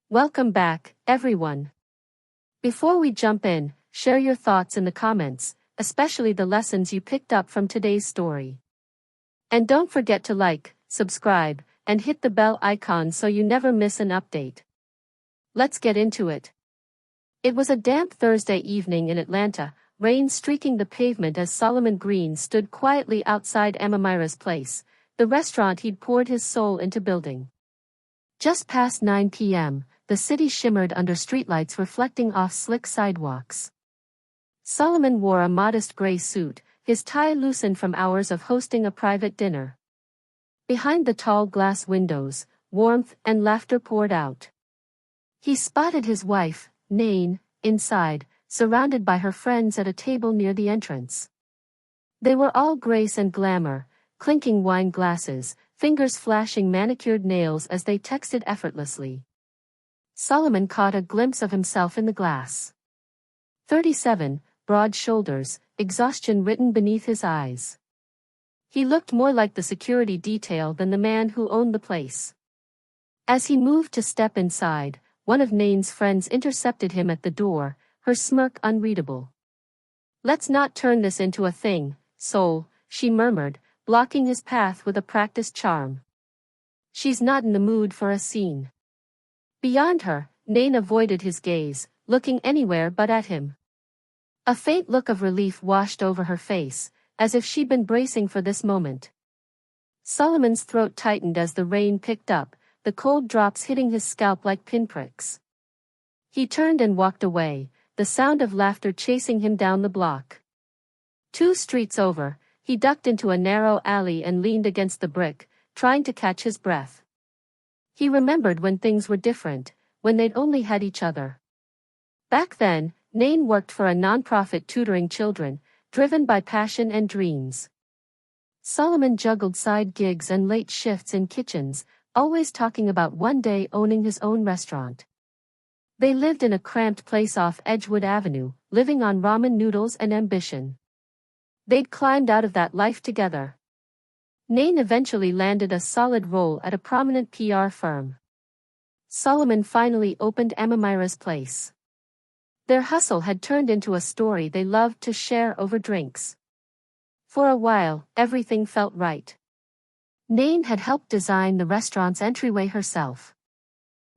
Welcome back, everyone. Before we jump in, share your thoughts in the comments, especially the lessons you picked up from today's story. And don't forget to like, subscribe, and hit the bell icon so you never miss an update. Let's get into it. It was a damp Thursday evening in Atlanta, rain streaking the pavement as Solomon Green stood quietly outside Amamira's place, the restaurant he'd poured his soul into building. Just past 9 p.m., the city shimmered under streetlights reflecting off slick sidewalks. Solomon wore a modest gray suit, his tie loosened from hours of hosting a private dinner. Behind the tall glass windows, warmth and laughter poured out. He spotted his wife, Nain, inside, surrounded by her friends at a table near the entrance. They were all grace and glamour, clinking wine glasses, fingers flashing manicured nails as they texted effortlessly. Solomon caught a glimpse of himself in the glass. 37, broad shoulders, exhaustion written beneath his eyes. He looked more like the security detail than the man who owned the place. As he moved to step inside, one of Nain's friends intercepted him at the door, her smirk unreadable. "Let's not turn this into a thing, Soul," she murmured, blocking his path with a practiced charm. "She's not in the mood for a scene." Beyond her, Nain avoided his gaze, looking anywhere but at him. A faint look of relief washed over her face, as if she'd been bracing for this moment. Solomon's throat tightened as the rain picked up, the cold drops hitting his scalp like pinpricks. He turned and walked away, the sound of laughter chasing him down the block. 2 streets over, he ducked into a narrow alley and leaned against the brick, trying to catch his breath. He remembered when things were different, when they'd only had each other. Back then, Nain worked for a nonprofit tutoring children, driven by passion and dreams. Solomon juggled side gigs and late shifts in kitchens, always talking about one day owning his own restaurant. They lived in a cramped place off Edgewood Avenue, living on ramen noodles and ambition. They'd climbed out of that life together. Nain eventually landed a solid role at a prominent PR firm. Solomon finally opened Amamira's place. Their hustle had turned into a story they loved to share over drinks. For a while, everything felt right. Nain had helped design the restaurant's entryway herself.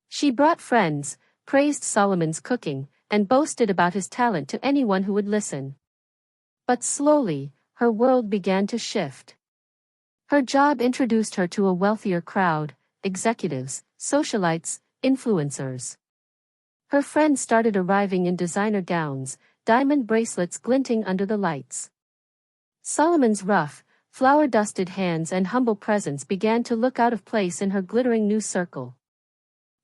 She brought friends, praised Solomon's cooking, and boasted about his talent to anyone who would listen. But slowly, her world began to shift. Her job introduced her to a wealthier crowd, executives, socialites, influencers. Her friends started arriving in designer gowns, diamond bracelets glinting under the lights. Solomon's rough, flour-dusted hands and humble presence began to look out of place in her glittering new circle.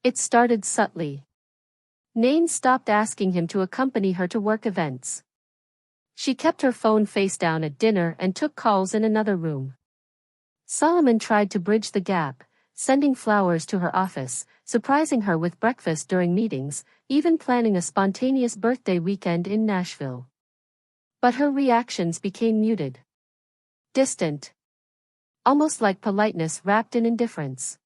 It started subtly. Nain stopped asking him to accompany her to work events. She kept her phone face down at dinner and took calls in another room. Solomon tried to bridge the gap, sending flowers to her office, surprising her with breakfast during meetings, even planning a spontaneous birthday weekend in Nashville. But her reactions became muted. Distant. Almost like politeness wrapped in indifference.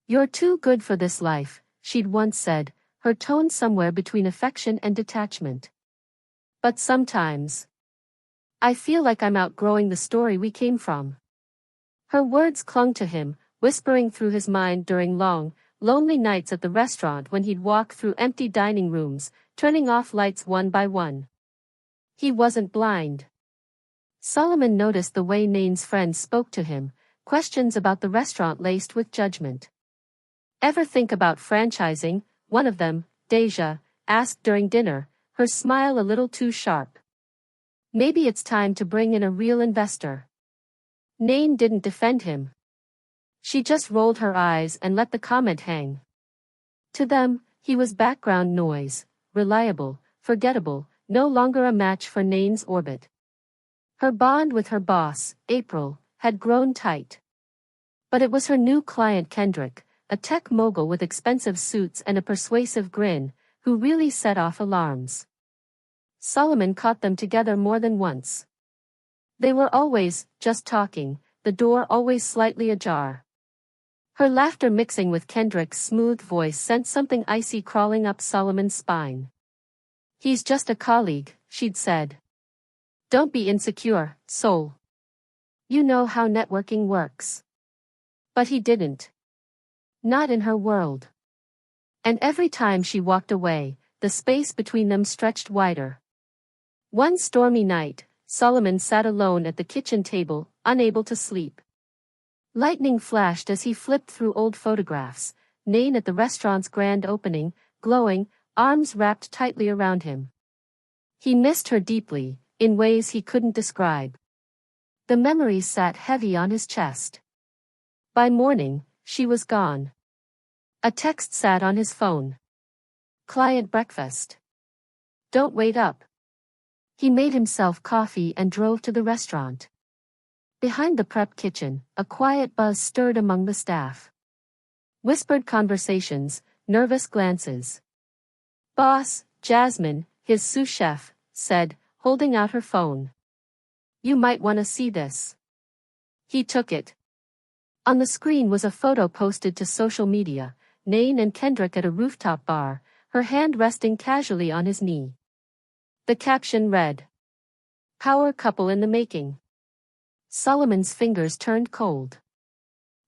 "You're too good for this life," she'd once said, her tone somewhere between affection and detachment. "But sometimes I feel like I'm outgrowing the story we came from." Her words clung to him, whispering through his mind during long, lonely nights at the restaurant when he'd walk through empty dining rooms, turning off lights one by one. He wasn't blind. Solomon noticed the way Nain's friends spoke to him, questions about the restaurant laced with judgment. "Ever think about franchising?" one of them, Deja, asked during dinner, her smile a little too sharp. "Maybe it's time to bring in a real investor." Nain didn't defend him. She just rolled her eyes and let the comment hang. To them, he was background noise, reliable, forgettable, no longer a match for Nain's orbit. Her bond with her boss, April, had grown tight. But it was her new client Kendrick, a tech mogul with expensive suits and a persuasive grin, who really set off alarms. Solomon caught them together more than once. They were always just talking, the door always slightly ajar. Her laughter mixing with Kendrick's smooth voice sent something icy crawling up Solomon's spine. "He's just a colleague," she'd said. "Don't be insecure, Sol. You know how networking works." But he didn't. Not in her world. And every time she walked away, the space between them stretched wider. One stormy night, Solomon sat alone at the kitchen table, unable to sleep. Lightning flashed as he flipped through old photographs, Nain at the restaurant's grand opening, glowing, arms wrapped tightly around him. He missed her deeply, in ways he couldn't describe. The memories sat heavy on his chest. By morning, she was gone. A text sat on his phone. "Client breakfast. Don't wait up." He made himself coffee and drove to the restaurant. Behind the prep kitchen, a quiet buzz stirred among the staff. Whispered conversations, nervous glances. "Boss, Jasmine," his sous chef, said, holding out her phone. "You might want to see this." He took it. On the screen was a photo posted to social media, Nain and Kendrick at a rooftop bar, her hand resting casually on his knee. The caption read, "Power couple in the making." Solomon's fingers turned cold.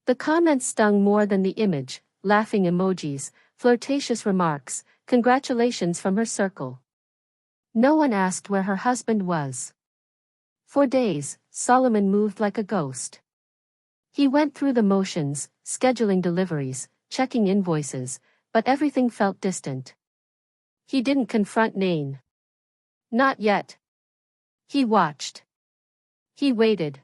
The comments stung more than the image, laughing emojis, flirtatious remarks, congratulations from her circle. No one asked where her husband was. For days, Solomon moved like a ghost. He went through the motions, scheduling deliveries, checking invoices, but everything felt distant. He didn't confront Nain. Not yet. He watched. He waited.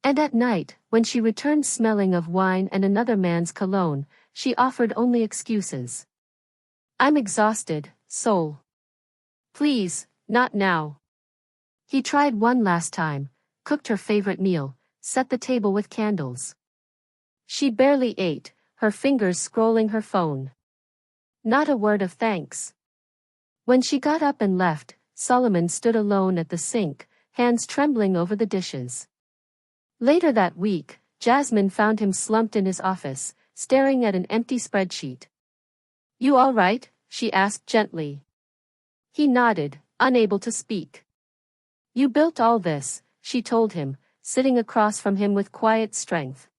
And at night, when she returned smelling of wine and another man's cologne, she offered only excuses. "I'm exhausted, Sol. Please, not now." He tried one last time, cooked her favorite meal, set the table with candles. She barely ate, her fingers scrolling her phone. Not a word of thanks. When she got up and left, Solomon stood alone at the sink, hands trembling over the dishes. Later that week, Jasmine found him slumped in his office, staring at an empty spreadsheet. "You all right?" she asked gently. He nodded, unable to speak. "You built all this," she told him, sitting across from him with quiet strength.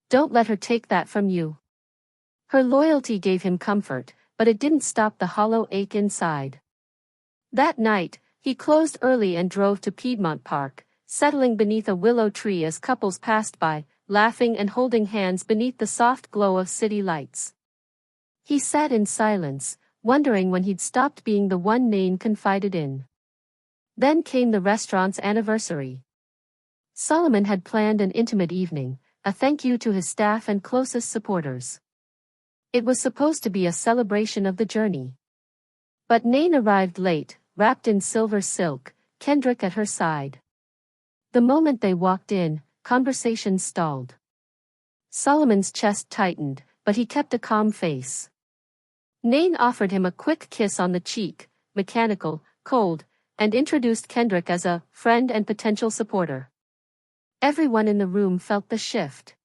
"Don't let her take that from you." Her loyalty gave him comfort, but it didn't stop the hollow ache inside. That night, he closed early and drove to Piedmont Park, settling beneath a willow tree as couples passed by, laughing and holding hands beneath the soft glow of city lights. He sat in silence, wondering when he'd stopped being the one Nain confided in. Then came the restaurant's anniversary. Solomon had planned an intimate evening, a thank you to his staff and closest supporters. It was supposed to be a celebration of the journey. But Nain arrived late, wrapped in silver silk, Kendrick at her side. The moment they walked in, conversation stalled. Solomon's chest tightened, but he kept a calm face. Nain offered him a quick kiss on the cheek, mechanical, cold, and introduced Kendrick as a friend and potential supporter. Everyone in the room felt the shift.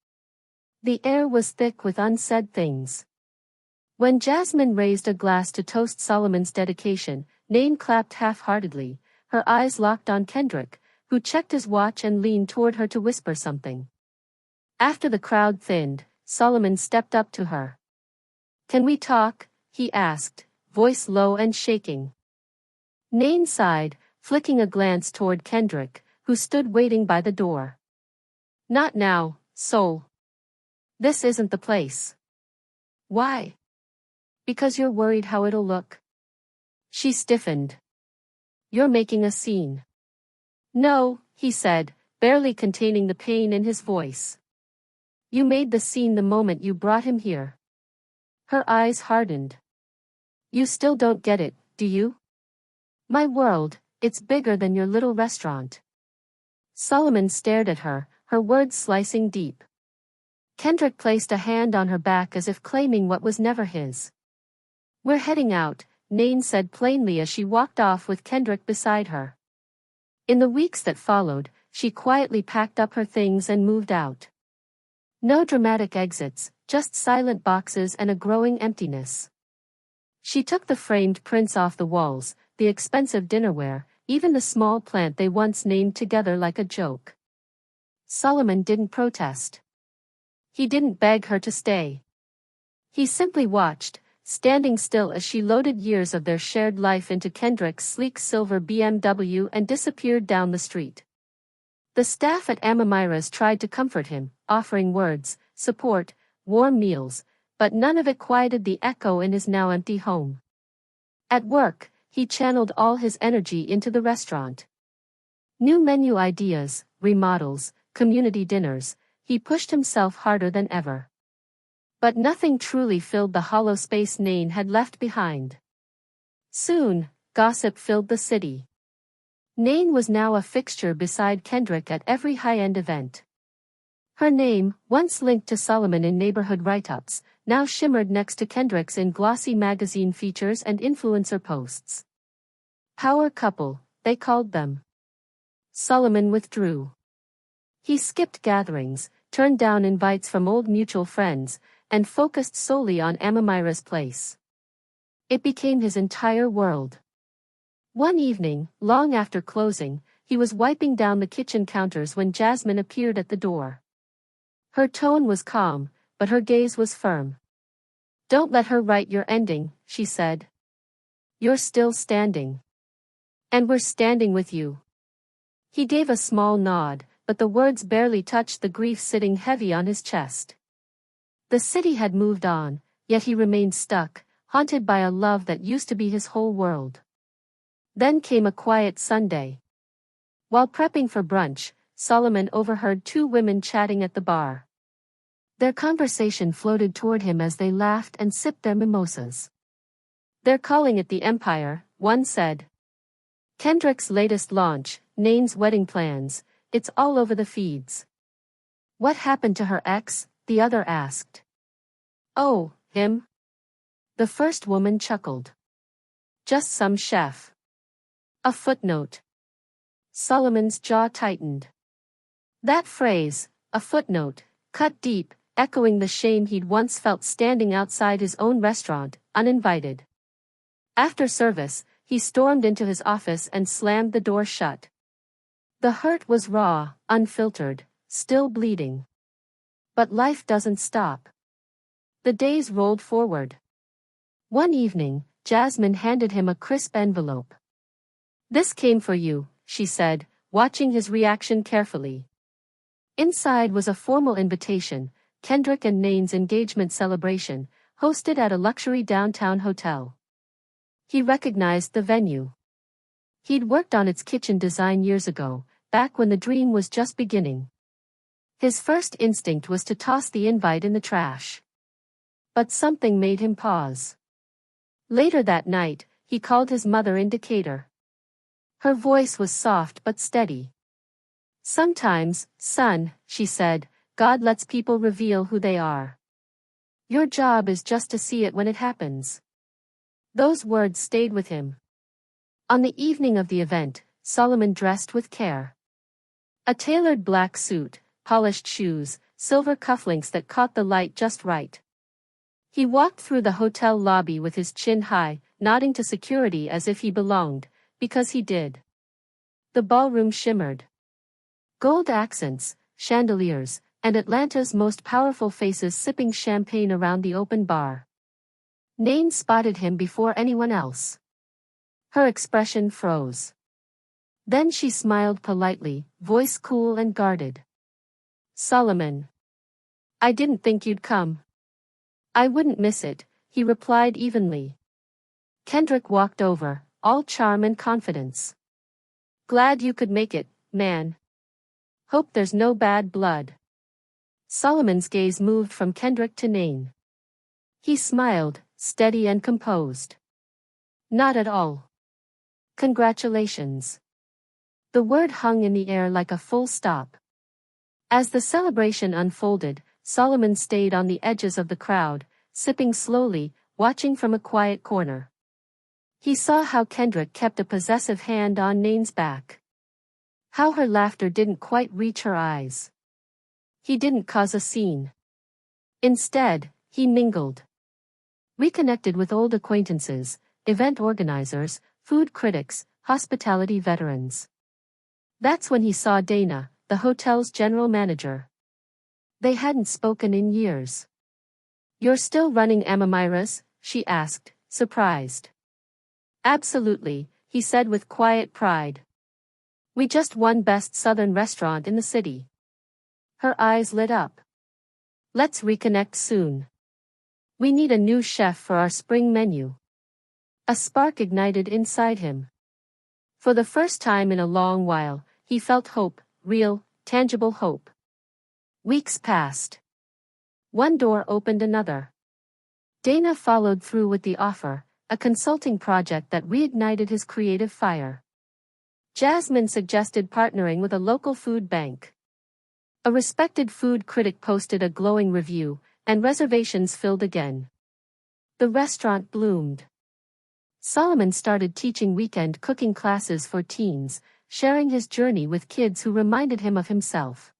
The air was thick with unsaid things. When Jasmine raised a glass to toast Solomon's dedication, Nain clapped half-heartedly, her eyes locked on Kendrick, who checked his watch and leaned toward her to whisper something. After the crowd thinned, Solomon stepped up to her. "Can we talk?" he asked, voice low and shaking. Nain sighed, flicking a glance toward Kendrick, who stood waiting by the door. "Not now, Sol. This isn't the place." "Why?" "Because you're worried how it'll look." She stiffened. "You're making a scene." "No," he said, barely containing the pain in his voice. "You made the scene the moment you brought him here." Her eyes hardened. "You still don't get it, do you? My world, it's bigger than your little restaurant." Solomon stared at her, her words slicing deep. Kendrick placed a hand on her back as if claiming what was never his. "We're heading out," Nain said plainly as she walked off with Kendrick beside her. In the weeks that followed, she quietly packed up her things and moved out. No dramatic exits, just silent boxes and a growing emptiness. She took the framed prints off the walls, the expensive dinnerware, even the small plant they once named together like a joke. Solomon didn't protest. He didn't beg her to stay. He simply watched, standing still as she loaded years of their shared life into Kendrick's sleek silver BMW and disappeared down the street. The staff at Amamira's tried to comfort him, offering words, support, warm meals, but none of it quieted the echo in his now empty home. At work, he channeled all his energy into the restaurant. New menu ideas, remodels, community dinners, he pushed himself harder than ever. But nothing truly filled the hollow space Nain had left behind. Soon, gossip filled the city. Nain was now a fixture beside Kendrick at every high-end event. Her name, once linked to Solomon in neighborhood write-ups, now shimmered next to Kendrick's in glossy magazine features and influencer posts. Power couple, they called them. Solomon withdrew. He skipped gatherings, turned down invites from old mutual friends, and focused solely on Amamira's place. It became his entire world. One evening, long after closing, he was wiping down the kitchen counters when Jasmine appeared at the door. Her tone was calm, but her gaze was firm. "Don't let her write your ending," she said. "You're still standing. And we're standing with you." He gave a small nod, but the words barely touched the grief sitting heavy on his chest. The city had moved on, yet he remained stuck, haunted by a love that used to be his whole world. Then came a quiet Sunday. While prepping for brunch, Solomon overheard two women chatting at the bar. Their conversation floated toward him as they laughed and sipped their mimosas. "They're calling it the Empire," one said. "Kendrick's latest launch, Nain's wedding plans, it's all over the feeds." "What happened to her ex?" the other asked. "Oh, him?" The first woman chuckled. "Just some chef." A footnote. Solomon's jaw tightened. That phrase, a footnote, cut deep, echoing the shame he'd once felt standing outside his own restaurant, uninvited. After service, he stormed into his office and slammed the door shut. The hurt was raw, unfiltered, still bleeding. But life doesn't stop. The days rolled forward. One evening, Jasmine handed him a crisp envelope. "This came for you," she said, watching his reaction carefully. Inside was a formal invitation, Kendrick and Nain's engagement celebration, hosted at a luxury downtown hotel. He recognized the venue. He'd worked on its kitchen design years ago, back when the dream was just beginning. His first instinct was to toss the invite in the trash. But something made him pause. Later that night, he called his mother in Decatur. Her voice was soft but steady. "Sometimes, son," she said, "God lets people reveal who they are. Your job is just to see it when it happens." Those words stayed with him. On the evening of the event, Solomon dressed with care. A tailored black suit, polished shoes, silver cufflinks that caught the light just right. He walked through the hotel lobby with his chin high, nodding to security as if he belonged, because he did. The ballroom shimmered. Gold accents, chandeliers, and Atlanta's most powerful faces sipping champagne around the open bar. Nain spotted him before anyone else. Her expression froze. Then she smiled politely, voice cool and guarded. "Solomon. I didn't think you'd come." "I wouldn't miss it," he replied evenly. Kendrick walked over, all charm and confidence. "Glad you could make it, man. Hope there's no bad blood." Solomon's gaze moved from Kendrick to Nain. He smiled, steady and composed. "Not at all. Congratulations." The word hung in the air like a full stop. As the celebration unfolded, Solomon stayed on the edges of the crowd, sipping slowly, watching from a quiet corner. He saw how Kendrick kept a possessive hand on Nain's back. How her laughter didn't quite reach her eyes. He didn't cause a scene. Instead, he mingled. Reconnected with old acquaintances, event organizers, food critics, hospitality veterans. That's when he saw Dana, the hotel's general manager. They hadn't spoken in years. "You're still running Amamira's?" she asked, surprised. "Absolutely," he said with quiet pride. "We just won Best Southern Restaurant in the city." Her eyes lit up. "Let's reconnect soon. We need a new chef for our spring menu." A spark ignited inside him. For the first time in a long while, he felt hope, real, tangible hope. Weeks passed. One door opened another. Dana followed through with the offer, a consulting project that reignited his creative fire. Jasmine suggested partnering with a local food bank. A respected food critic posted a glowing review, and reservations filled again. The restaurant bloomed. Solomon started teaching weekend cooking classes for teens, sharing his journey with kids who reminded him of himself.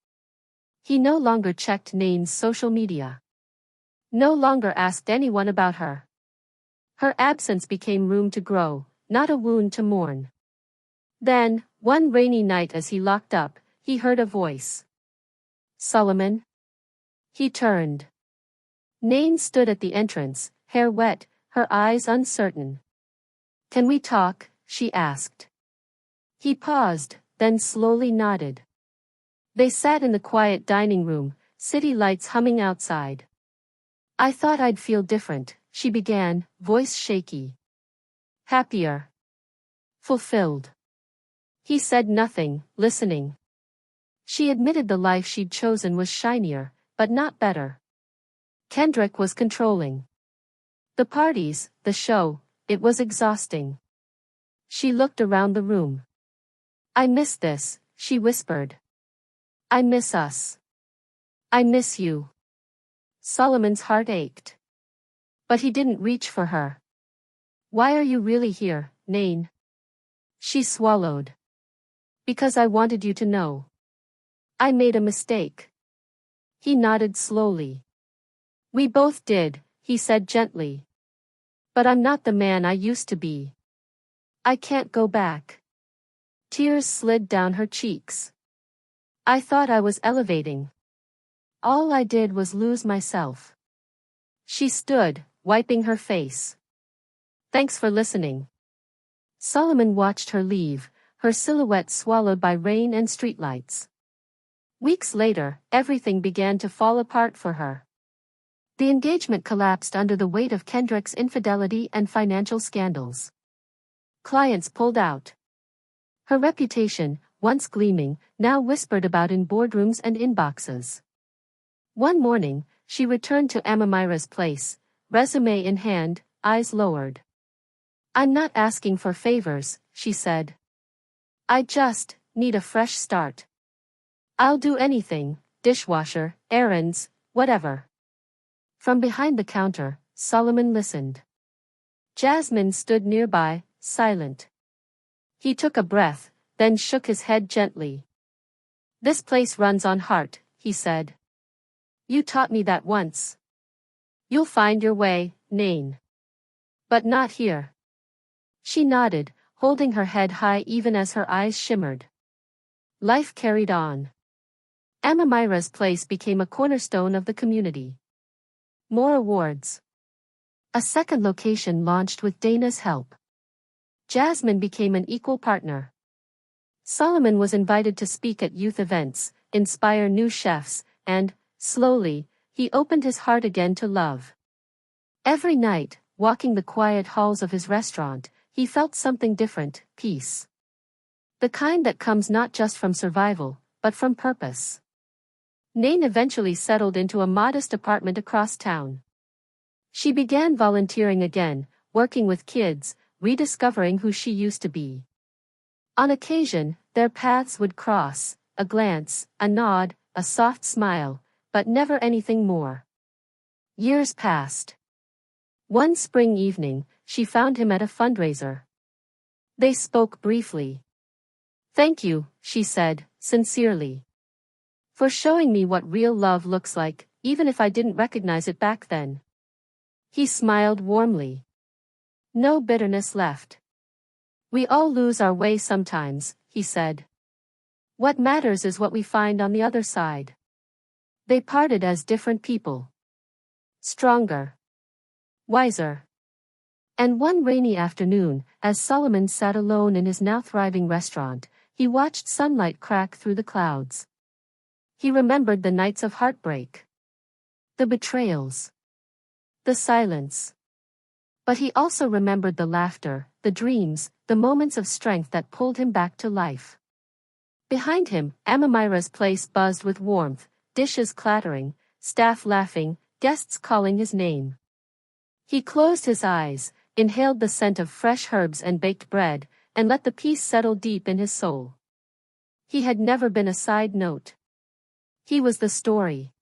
He no longer checked Nain's social media. No longer asked anyone about her. Her absence became room to grow, not a wound to mourn. Then, one rainy night as he locked up, he heard a voice. "Solomon?" He turned. Nain stood at the entrance, hair wet, her eyes uncertain. "Can we talk?" she asked. He paused, then slowly nodded. They sat in the quiet dining room, city lights humming outside. "I thought I'd feel different," she began, voice shaky. "Happier. Fulfilled." He said nothing, listening. She admitted the life she'd chosen was shinier, but not better. Kendrick was controlling. The parties, the show, it was exhausting. She looked around the room. "I miss this," she whispered. "I miss us. I miss you." Solomon's heart ached. But he didn't reach for her. "Why are you really here, Nain?" She swallowed. "Because I wanted you to know. I made a mistake." He nodded slowly. "We both did," he said gently. "But I'm not the man I used to be. I can't go back." Tears slid down her cheeks. "I thought I was elevating. All I did was lose myself." She stood, wiping her face. "Thanks for listening." Solomon watched her leave, her silhouette swallowed by rain and streetlights. Weeks later, everything began to fall apart for her. The engagement collapsed under the weight of Kendrick's infidelity and financial scandals. Clients pulled out. Her reputation, once gleaming, now whispered about in boardrooms and inboxes. One morning, she returned to Amamira's place, resume in hand, eyes lowered. "I'm not asking for favors," she said. "I just need a fresh start. I'll do anything, dishwasher, errands, whatever." From behind the counter, Solomon listened. Jasmine stood nearby, silent. He took a breath, then shook his head gently. "This place runs on heart," he said. "You taught me that once. You'll find your way, Nain. But not here." She nodded, holding her head high even as her eyes shimmered. Life carried on. Amamira's place became a cornerstone of the community. More awards. A second location launched with Dana's help. Jasmine became an equal partner. Solomon was invited to speak at youth events, inspire new chefs, and, slowly, he opened his heart again to love. Every night, walking the quiet halls of his restaurant, he felt something different, peace. The kind that comes not just from survival, but from purpose. Nain eventually settled into a modest apartment across town. She began volunteering again, working with kids, rediscovering who she used to be. On occasion, their paths would cross, a glance, a nod, a soft smile, but never anything more. Years passed. One spring evening, she found him at a fundraiser. They spoke briefly. "Thank you," she said, sincerely. For showing me what real love looks like, even if I didn't recognize it back then. He smiled warmly. No bitterness left. We all lose our way sometimes, he said. What matters is what we find on the other side. They parted as different people. Stronger. Wiser. And one rainy afternoon, as Solomon sat alone in his now thriving restaurant, he watched sunlight crack through the clouds. He remembered the nights of heartbreak. The betrayals. The silence. But he also remembered the laughter, the dreams, the moments of strength that pulled him back to life. Behind him, Amamira's place buzzed with warmth, dishes clattering, staff laughing, guests calling his name. He closed his eyes, inhaled the scent of fresh herbs and baked bread, and let the peace settle deep in his soul. He had never been a side note. He was the story.